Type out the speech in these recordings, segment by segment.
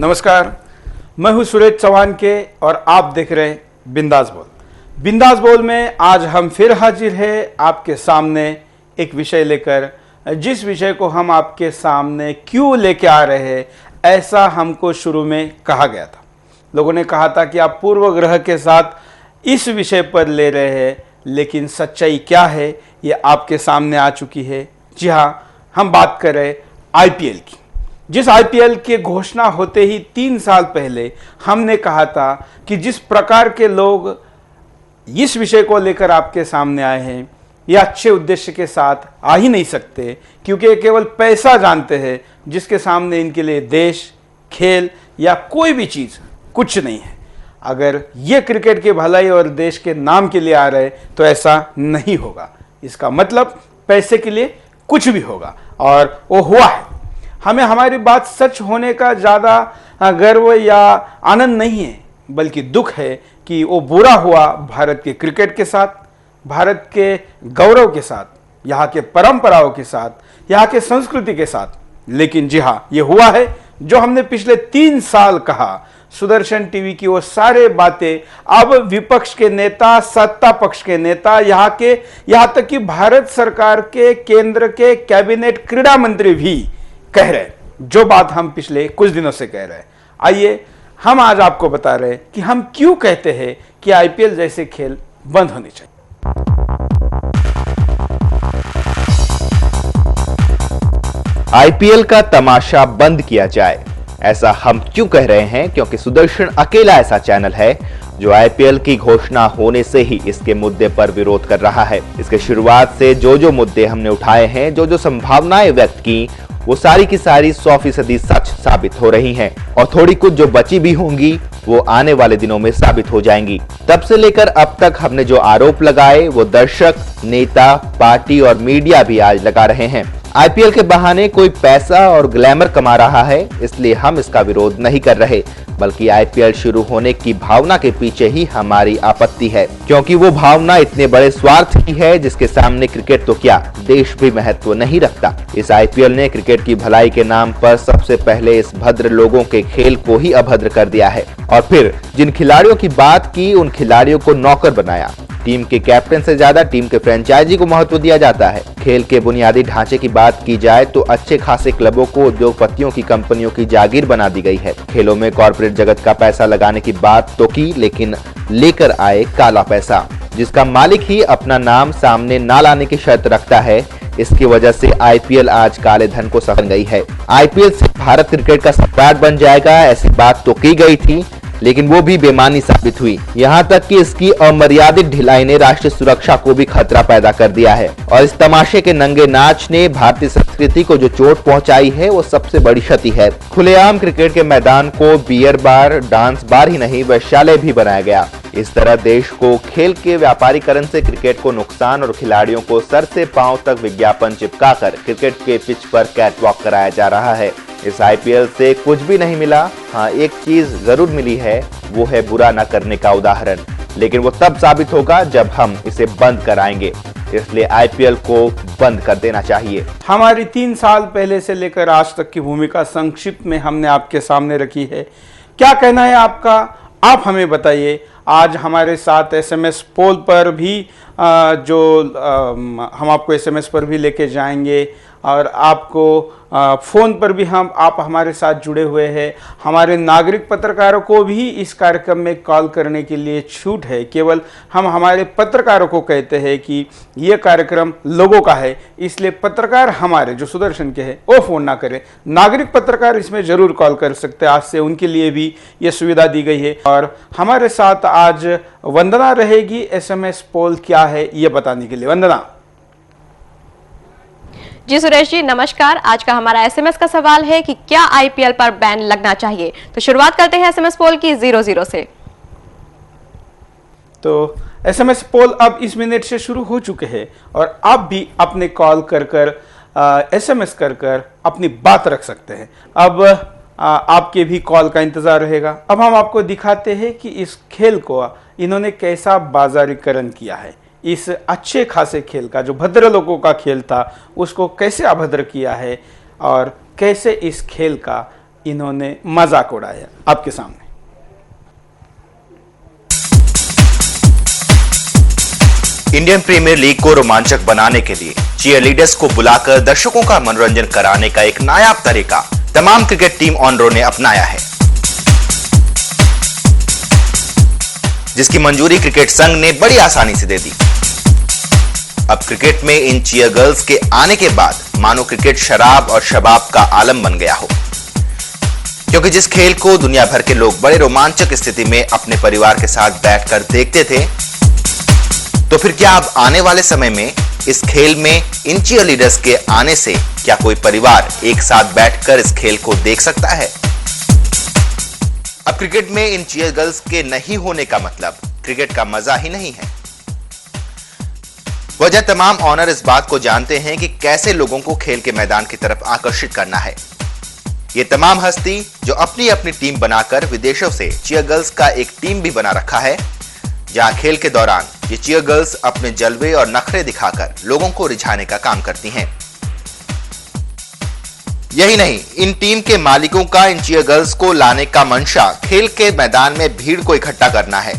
नमस्कार, मैं हूं सुरेश चौहान के और आप देख रहे हैं बिंदास बोल। बिंदास बोल में आज हम फिर हाजिर हैं आपके सामने एक विषय लेकर, जिस विषय को हम आपके सामने क्यों लेके आ रहे हैं ऐसा हमको शुरू में कहा गया था। लोगों ने कहा था कि आप पूर्वग्रह के साथ इस विषय पर ले रहे हैं, लेकिन सच्चाई क्या है ये आपके सामने आ चुकी है। जी हाँ, हम बात कर रहे आईपीएल की। जिस आईपीएल के घोषणा होते ही 3 साल पहले हमने कहा था कि जिस प्रकार के लोग इस विषय को लेकर आपके सामने आए हैं ये अच्छे उद्देश्य के साथ आ ही नहीं सकते, क्योंकि ये केवल पैसा जानते हैं, जिसके सामने इनके लिए देश, खेल या कोई भी चीज़ कुछ नहीं है। अगर ये क्रिकेट की भलाई और देश के नाम के लिए आ रहे तो ऐसा नहीं होगा। इसका मतलब पैसे के लिए कुछ भी होगा, और वो हुआ है। हमें हमारी बात सच होने का ज़्यादा गर्व या आनंद नहीं है, बल्कि दुख है कि वो बुरा हुआ भारत के क्रिकेट के साथ, भारत के गौरव के साथ, यहाँ के परंपराओं के साथ, यहाँ के संस्कृति के साथ। लेकिन जी हाँ, ये हुआ है जो हमने पिछले 3 साल कहा। सुदर्शन टीवी की वो सारे बातें अब विपक्ष के नेता, सत्ता पक्ष के नेता, यहाँ तक कि भारत सरकार के केंद्र के कैबिनेट क्रीड़ा मंत्री भी कह रहे हैं, जो बात हम पिछले कुछ दिनों से कह रहे हैं। आइए हम आज आपको बता रहे हैं कि हम क्यों कहते हैं कि आईपीएल जैसे खेल बंद होने चाहिए। आईपीएल का तमाशा बंद किया जाए, ऐसा हम क्यों कह रहे हैं? क्योंकि सुदर्शन अकेला ऐसा चैनल है जो आईपीएल की घोषणा होने से ही इसके मुद्दे पर विरोध कर रहा है। इसके शुरुआत से जो मुद्दे हमने उठाए हैं, जो संभावनाएं व्यक्त की, वो सारी की सारी 100% सच साबित हो रही हैं, और थोड़ी कुछ जो बची भी होंगी वो आने वाले दिनों में साबित हो जाएंगी। तब से लेकर अब तक हमने जो आरोप लगाए वो दर्शक, नेता, पार्टी और मीडिया भी आज लगा रहे हैं। आईपीएल के बहाने कोई पैसा और ग्लैमर कमा रहा है, इसलिए हम इसका विरोध नहीं कर रहे, बल्कि आईपीएल शुरू होने की भावना के पीछे ही हमारी आपत्ति है, क्योंकि वो भावना इतने बड़े स्वार्थ की है जिसके सामने क्रिकेट तो क्या, देश भी महत्व नहीं रखता। इस आईपीएल ने क्रिकेट की भलाई के नाम पर सबसे पहले इस भद्र लोगों के खेल को ही अभद्र कर दिया है, और फिर जिन खिलाड़ियों की बात की उन खिलाड़ियों को नौकर बनाया। टीम के कैप्टन से ज्यादा टीम के फ्रेंचाइजी को महत्व दिया जाता है। खेल के बुनियादी ढांचे की बात की जाए तो अच्छे खासे क्लबों को उद्योगपतियों की कंपनियों की जागीर बना दी गई है। खेलों में कॉर्पोरेट जगत का पैसा लगाने की बात तो की, लेकिन लेकर आए काला पैसा, जिसका मालिक ही अपना नाम सामने ना लाने की शर्त रखता है। इसकी वजह से आईपीएल आज काले धन को सफल गई है। आईपीएल से भारत क्रिकेट का सम्राट बन जाएगा ऐसी बात तो की गई थी, लेकिन वो भी बेमानी साबित हुई। यहाँ तक कि इसकी अमर्यादित ढिलाई ने राष्ट्रीय सुरक्षा को भी खतरा पैदा कर दिया है, और इस तमाशे के नंगे नाच ने भारतीय संस्कृति को जो चोट पहुंचाई है वो सबसे बड़ी क्षति है। खुलेआम क्रिकेट के मैदान को बियर बार, डांस बार ही नहीं, वैश्यालय भी बनाया गया। इस तरह देश को खेल के व्यापारीकरण से क्रिकेट को नुकसान और खिलाड़ियों को सर से पांव तक विज्ञापन चिपकाकर क्रिकेट के पिच पर कैटवॉक कराया जा रहा है। इस आईपीएल से कुछ भी नहीं मिला। हाँ, एक चीज जरूर मिली है, वो है बुरा न करने का उदाहरण, लेकिन वो तब साबित होगा जब हम इसे बंद कराएंगे। इसलिए आईपीएल को बंद कर देना चाहिए। हमारी 3 साल पहले से लेकर आज तक की भूमिका संक्षिप्त में हमने आपके सामने रखी है। क्या कहना है आपका, आप हमें बताइए। आज हमारे साथ एसएमएस पोल पर भी हम आपको एसएमएस पर भी लेके जाएंगे, और आपको फ़ोन पर भी आप हमारे साथ जुड़े हुए हैं। हमारे नागरिक पत्रकारों को भी इस कार्यक्रम में कॉल करने के लिए छूट है। केवल हम हमारे पत्रकारों को कहते हैं कि ये कार्यक्रम लोगों का है, इसलिए पत्रकार हमारे जो सुदर्शन के हैं वो फ़ोन ना करें। नागरिक पत्रकार इसमें ज़रूर कॉल कर सकते हैं। आज से उनके लिए भी ये सुविधा दी गई है। और हमारे साथ आज वंदना रहेगी एसएमएस पोल क्या है ये बताने के लिए। वंदना। जी सुरेश जी, नमस्कार। आज का हमारा एसएमएस का सवाल है कि क्या आईपीएल पर बैन लगना चाहिए। तो शुरुआत करते हैं एसएमएस पोल की 00 से। तो एसएमएस पोल अब इस मिनट से शुरू हो चुके हैं, और आप भी अपने कॉल कर एसएमएस कर अपनी बात रख सकते हैं। अब आपके भी कॉल का इंतजार रहेगा। अब हम आपको दिखाते हैं कि इस खेल को इन्होंने कैसा बाजारीकरण किया है। इस अच्छे खासे खेल का, जो भद्र लोगों का खेल था, उसको कैसे अभद्र किया है, और कैसे इस खेल का इन्होंने मजाक उड़ाया। आपके सामने इंडियन प्रीमियर लीग को रोमांचक बनाने के लिए चीयरलीडर्स को बुलाकर दर्शकों का मनोरंजन कराने का एक नायाब तरीका तमाम क्रिकेट टीम ऑनरों ने अपनाया है, जिसकी मंजूरी क्रिकेट संघ ने बड़ी आसानी से दे दी। अब क्रिकेट में इन चीयर गर्ल्स के आने के बाद मानो क्रिकेट शराब और शबाब का आलम बन गया हो, क्योंकि जिस खेल को दुनिया भर के लोग बड़े रोमांचक स्थिति में अपने परिवार के साथ बैठकर देखते थे, तो फिर क्या अब आने वाले समय में इस खेल में इन चीयरलीडर्स के आने से क्या कोई परिवार एक साथ बैठकर इस खेल को देख सकता है? अब क्रिकेट में इन चीयर गर्ल्स के नहीं होने का मतलब क्रिकेट का मजा ही नहीं है। वजह तमाम ऑनर इस बात को जानते हैं कि कैसे लोगों को खेल के मैदान की तरफ आकर्षित करना है। ये तमाम हस्ती जो अपनी अपनी टीम बनाकर विदेशों से चीयर गर्ल्स का एक टीम भी बना रखा है, जहां खेल के दौरान ये चीयर गर्ल्स अपने जलवे और नखरे दिखाकर लोगों को रिझाने का काम करती हैं। यही नहीं, इन टीम के मालिकों का इन चीयर गर्ल्स को लाने का मंशा खेल के मैदान में भीड़ को इकट्ठा करना है।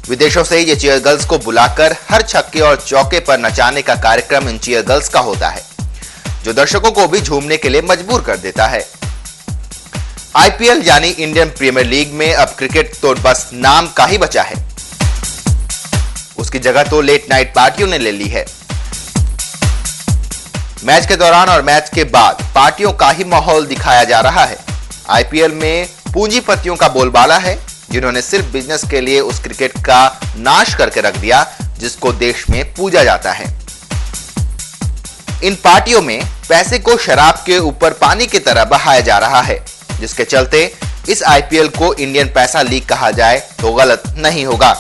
विदेशों से ये चीयर गर्ल्स को बुलाकर हर छक्के और चौके पर नचाने का कार्यक्रम इन चीयर गर्ल्स का होता है, जो दर्शकों को भी झूमने के लिए मजबूर कर देता है। आईपीएल यानी इंडियन प्रीमियर लीग में अब क्रिकेट तो बस नाम का ही बचा है, उसकी जगह तो लेट नाइट पार्टियों ने ले ली है। मैच के दौरान और मैच के बाद पार्टियों का ही माहौल दिखाया जा रहा है। आईपीएल में पूंजीपतियों का बोलबाला है, जिन्होंने सिर्फ बिजनेस के लिए उस क्रिकेट का नाश करके रख दिया जिसको देश में पूजा जाता है। इन पार्टियों में पैसे को शराब के ऊपर पानी की तरह बहाया जा रहा है, जिसके चलते इस आईपीएल को इंडियन पैसा लीग कहा जाए तो गलत नहीं होगा।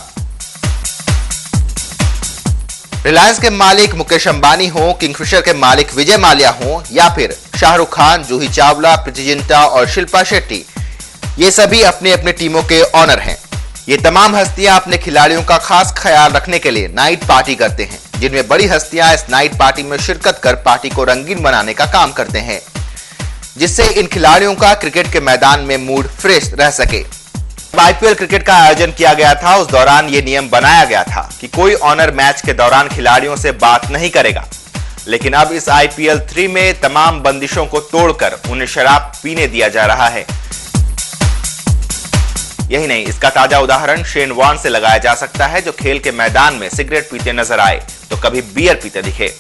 रिलायंस के मालिक मुकेश अंबानी हो, किंगफिशर के मालिक विजय माल्या हो, या फिर शाहरुख खान, जूही चावला, प्रीति जिंटा और शिल्पा शेट्टी, ये सभी अपने अपने टीमों के ऑनर हैं। ये तमाम हस्तियां अपने खिलाड़ियों का खास ख्याल रखने के लिए नाइट पार्टी करते हैं, जिनमें बड़ी हस्तियां इस नाइट पार्टी में शिरकत कर पार्टी को रंगीन बनाने का काम करते हैं, जिससे इन खिलाड़ियों का क्रिकेट के मैदान में मूड फ्रेश रह सके। आईपीएल क्रिकेट का आयोजन किया गया था, उस दौरान यह नियम बनाया गया था कि कोई ऑनर मैच के दौरान खिलाड़ियों से बात नहीं करेगा, लेकिन अब इस आईपीएल 3 में तमाम बंदिशों को तोड़कर उन्हें शराब पीने दिया जा रहा है। यही नहीं, इसका ताजा उदाहरण शेन वॉर्न से लगाया जा सकता है, जो खेल के मैदान में सिगरेट पीते नजर आए तो कभी बियर पीते दिखे।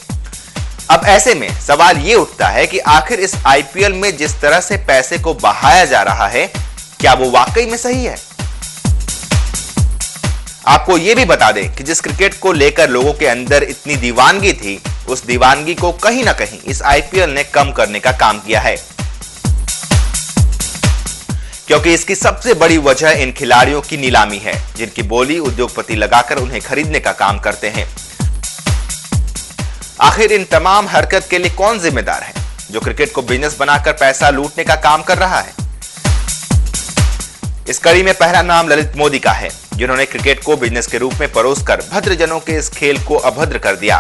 अब ऐसे में सवाल यह उठता है कि आखिर इस आईपीएल में जिस तरह से पैसे को बहाया जा रहा है, क्या वो वाकई में सही है? आपको यह भी बता दें कि जिस क्रिकेट को लेकर लोगों के अंदर इतनी दीवानगी थी, उस दीवानगी को कहीं ना कहीं इस आईपीएल ने कम करने का काम किया है, क्योंकि इसकी सबसे बड़ी वजह इन खिलाड़ियों की नीलामी है, जिनकी बोली उद्योगपति लगाकर उन्हें खरीदने का काम करते हैं। आखिर इन तमाम हरकत के लिए कौन जिम्मेदार है, जो क्रिकेट को बिजनेस बनाकर पैसा लूटने का काम कर रहा है? इस कड़ी में पहला नाम ललित मोदी का है, जिन्होंने क्रिकेट को बिजनेस के रूप में परोसकर भद्रजनों के इस खेल को अभद्र कर दिया।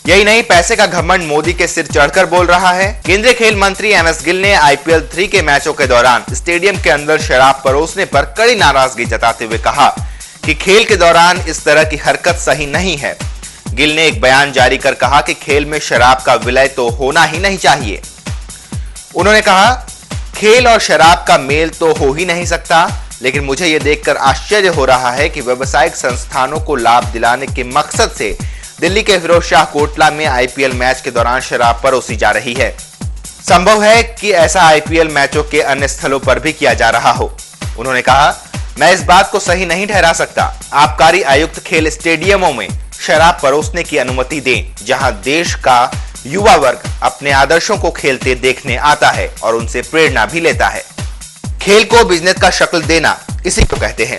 यही नहीं, पैसे का घमंड मोदी के सिर चढ़कर बोल रहा है। केंद्रीय खेल मंत्री एमएस गिल ने आईपीएल 3 के मैचों के दौरान स्टेडियम के अंदर शराब परोसने पर कड़ी नाराजगी जताते हुए कहा कि खेल के दौरान इस तरह की हरकत सही नहीं है। गिल ने एक बयान जारी कर कहा कि खेल में शराब का विलय तो होना ही नहीं चाहिए। उन्होंने कहा, खेल और शराब का मेल तो हो ही नहीं सकता, लेकिन मुझे यह देखकर आश्चर्य हो रहा है कि व्यावसायिक संस्थानों को लाभ दिलाने के मकसद से दिल्ली के फिरोज शाह कोटला में आईपीएल मैच के दौरान शराब परोसी जा रही है। संभव है कि ऐसा आईपीएल मैचों के अन्य स्थलों पर भी किया जा रहा हो। उन्होंने कहा, मैं इस बात को सही नहीं ठहरा सकता। आबकारी आयुक्त खेल स्टेडियमों में शराब परोसने की अनुमति दें, जहां देश का युवा वर्ग अपने आदर्शों को खेलते देखने आता है और उनसे प्रेरणा भी लेता है। खेल को बिजनेस का शक्ल देना इसी को कहते हैं।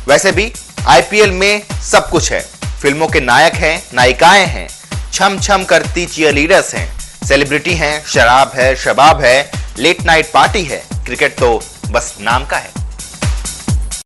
वैसे भी आईपीएल में सब कुछ है। फिल्मों के नायक हैं, नायिकाएं हैं, छम छम करती चीयरलीडर्स हैं, सेलिब्रिटी हैं, शराब है, शबाब है, लेट नाइट पार्टी है। क्रिकेट तो बस नाम का है।